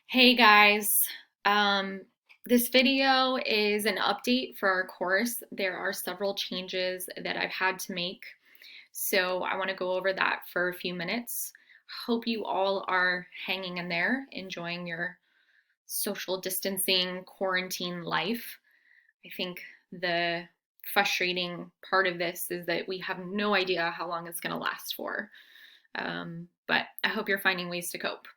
Hey guys, um, this video is an update for our course. There are several changes that I've had to make, so I want to go over that for a few minutes. Hope you all are hanging in there, enjoying your social distancing quarantine life. I think the frustrating part of this is that we have no idea how long it's going to last for, but I hope you're finding ways to cope.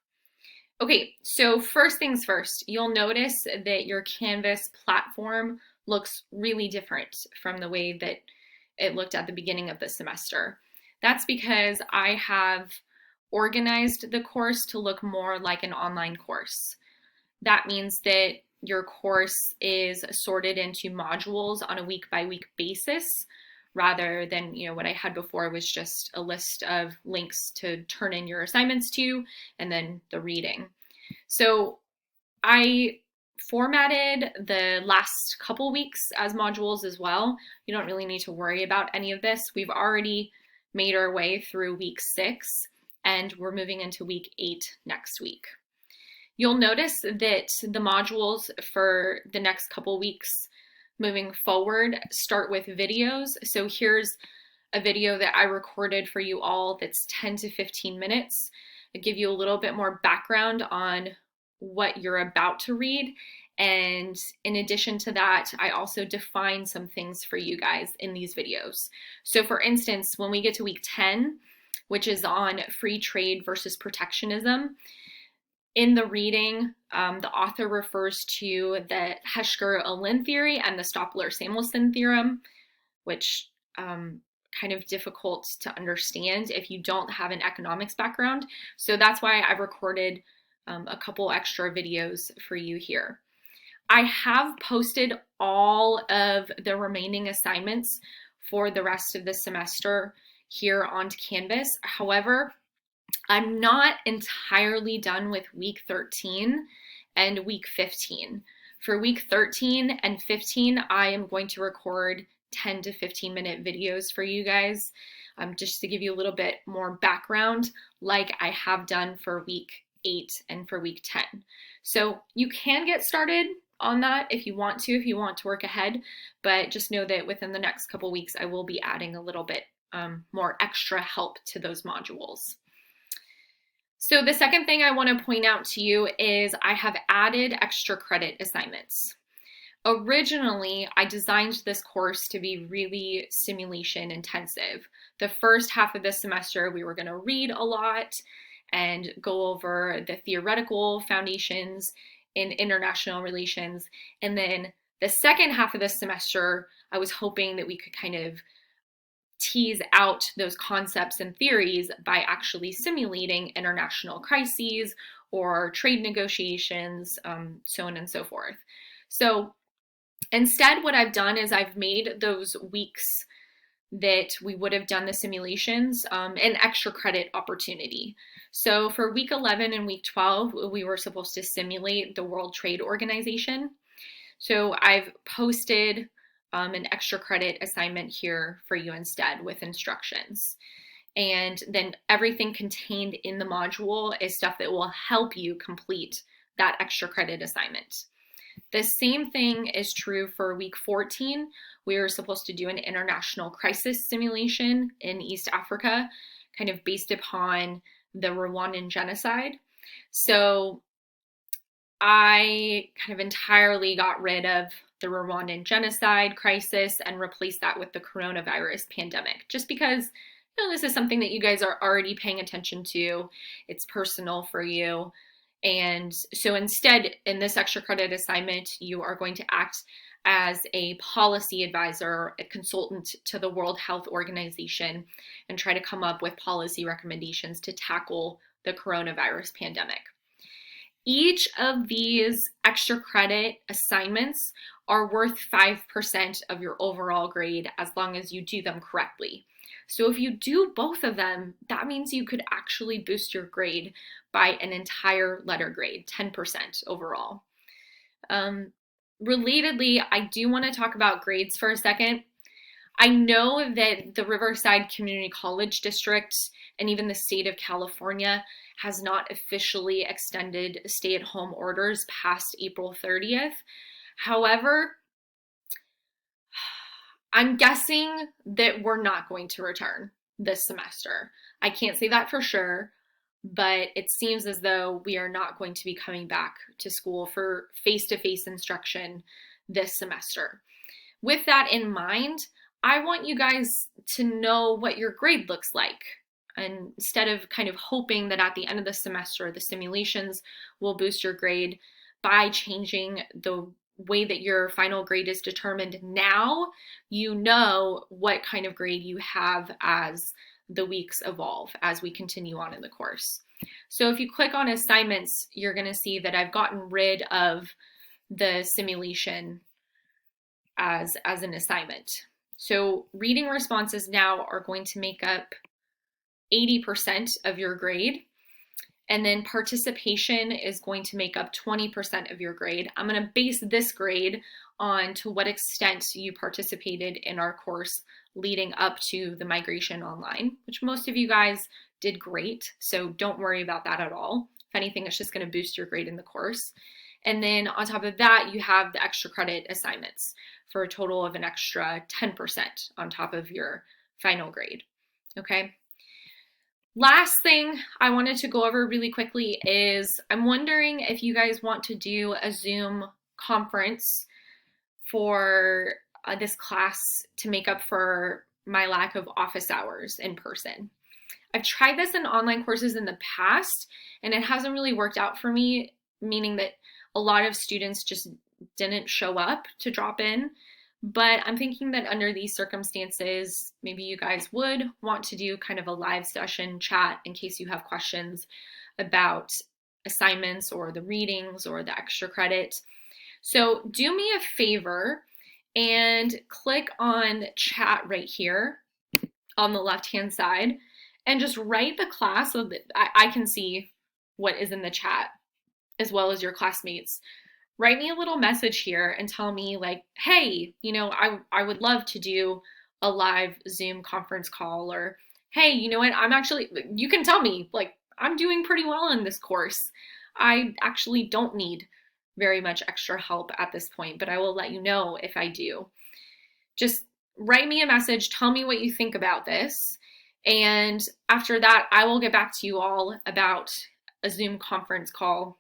Okay, so first things first, you'll notice that your Canvas platform looks really different from the way that it looked at the beginning of the semester. That's because I have organized the course to look more like an online course. That means that your course is sorted into modules on a week by week basis rather than, what I had before was just a list of links to turn in your assignments to and then the reading. So I formatted the last couple weeks as modules as well. You don't really need to worry about any of this. We've already made our way through week 6 and we're moving into week 8 next week. You'll notice that the modules for the next couple weeks moving forward start with videos. So here's a video that I recorded for you all that's 10 to 15 minutes. I give you a little bit more background on what you're about to read. And in addition to that, I also define some things for you guys in these videos. So for instance, when we get to week 10, which is on free trade versus protectionism, in the reading, the author refers to the Heschker-Ohlin theory and the Stopler-Samuelson theorem, which kind of difficult to understand if you don't have an economics background. So that's why I've recorded a couple extra videos for you here. I have posted all of the remaining assignments for the rest of the semester here onto Canvas. However, I'm not entirely done with week 13 and week 15. For week 13 and 15, I am going to record 10 to 15 minute videos for you guys, just to give you a little bit more background, like I have done for week 8 and for week 10. So you can get started on that if you want to work ahead, but just know that within the next couple weeks, I will be adding a little bit more extra help to those modules. So the second thing I want to point out to you is I have added extra credit assignments. Originally, I designed this course to be really simulation intensive. The first half of the semester, we were going to read a lot and go over the theoretical foundations in international relations. And then the second half of the semester, I was hoping that we could kind of tease out those concepts and theories by actually simulating international crises or trade negotiations, so on and so forth. So instead, what I've done is I've made those weeks that we would have done the simulations an extra credit opportunity. So for week 11 and week 12, we were supposed to simulate the World Trade Organization. So I've posted an extra credit assignment here for you instead with instructions. And then everything contained in the module is stuff that will help you complete that extra credit assignment. The same thing is true for week 14. We were supposed to do an international crisis simulation in East Africa, kind of based upon the Rwandan genocide. So I kind of entirely got rid of the Rwandan genocide crisis and replaced that with the coronavirus pandemic, just because this is something that you guys are already paying attention to. It's personal for you. And so instead, in this extra credit assignment, you are going to act as a policy advisor, a consultant to the World Health Organization, and try to come up with policy recommendations to tackle the coronavirus pandemic. Each of these extra credit assignments are worth 5% of your overall grade as long as you do them correctly. So if you do both of them, that means you could actually boost your grade by an entire letter grade, 10% overall. Relatedly, I do want to talk about grades for a second. I know that the Riverside Community College District and even the state of California has not officially extended stay-at-home orders past April 30th. However, I'm guessing that we're not going to return this semester. I can't say that for sure, but it seems as though we are not going to be coming back to school for face-to-face instruction this semester. With that in mind, I want you guys to know what your grade looks like. And instead of kind of hoping that at the end of the semester, the simulations will boost your grade by changing the way that your final grade is determined now, you know what kind of grade you have as the weeks evolve as we continue on in the course. So if you click on assignments, you're going to see that I've gotten rid of the simulation as an assignment. So reading responses now are going to make up 80% of your grade. And then participation is going to make up 20% of your grade. I'm going to base this grade on to what extent you participated in our course leading up to the migration online, which most of you guys did great. So don't worry about that at all. If anything, it's just going to boost your grade in the course. And then on top of that, you have the extra credit assignments for a total of an extra 10% on top of your final grade. Okay. Last thing I wanted to go over really quickly is I'm wondering if you guys want to do a Zoom conference for this class to make up for my lack of office hours in person. I've tried this in online courses in the past and it hasn't really worked out for me, meaning that a lot of students just didn't show up to drop in. But I'm thinking that under these circumstances, maybe you guys would want to do kind of a live session chat in case you have questions about assignments or the readings or the extra credit. So do me a favor and click on chat right here on the left-hand side and just write the class so that I can see what is in the chat as well as your classmates. Write me a little message here and tell me like, hey, you know, I would love to do a live Zoom conference call, or hey, you know what, you can tell me like, I'm doing pretty well in this course. I actually don't need very much extra help at this point, but I will let you know if I do. Just write me a message, tell me what you think about this. And after that, I will get back to you all about a Zoom conference call.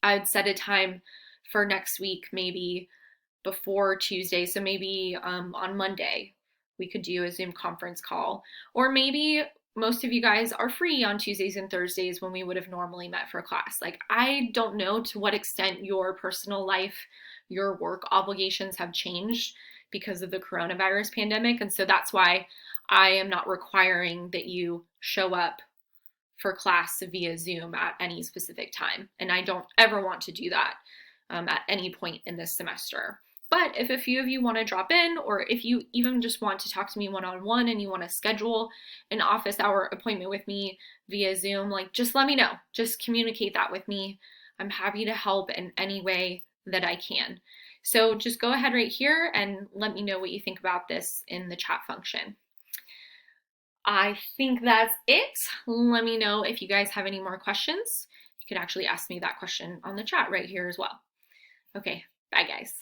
I'd set a time for next week, maybe before Tuesday. So maybe on Monday, we could do a Zoom conference call. Or maybe most of you guys are free on Tuesdays and Thursdays when we would have normally met for class. Like, I don't know to what extent your personal life, your work obligations have changed because of the coronavirus pandemic. And so that's why I am not requiring that you show up for class via Zoom at any specific time. And I don't ever want to do that at any point in this semester. But if a few of you want to drop in, or if you even just want to talk to me one-on-one and you want to schedule an office hour appointment with me via Zoom, like, just let me know. Just communicate that with me. I'm happy to help in any way that I can. So just go ahead right here and let me know what you think about this in the chat function. I think that's it. Let me know if you guys have any more questions. You can actually ask me that question on the chat right here as well. Okay, bye guys.